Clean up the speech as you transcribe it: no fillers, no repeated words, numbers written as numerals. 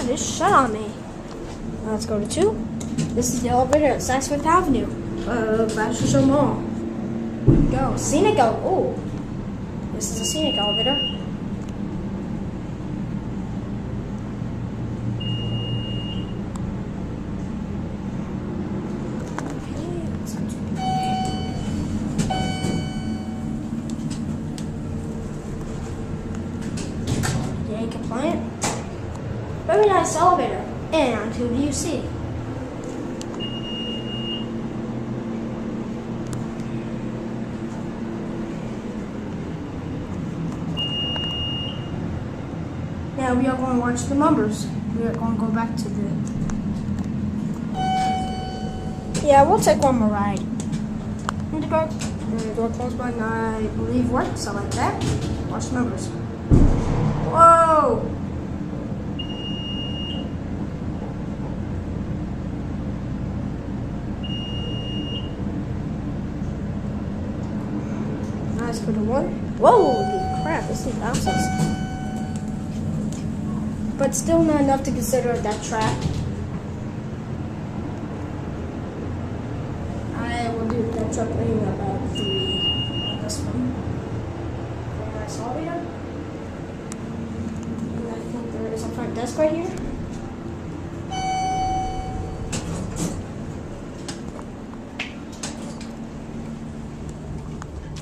just shut on me. Let's go to 2. This is the elevator at Saks Fifth Avenue. Bachelor Mall. Go. Scenic elevator. Oh. This is a scenic elevator. Compliant. Very nice elevator. And on to the UC. Now we are going to watch the numbers. We are going to go back to the... Yeah, we'll take one more ride. And the door closed by 9, I believe, what? Something like that. Watch the numbers. Whoa! Nice for the 1. Whoa! Holy crap, this thing bounces. But still not enough to consider that trap. I will do that trap in about 3 on this one. Very nice elevator. There's a front desk right here.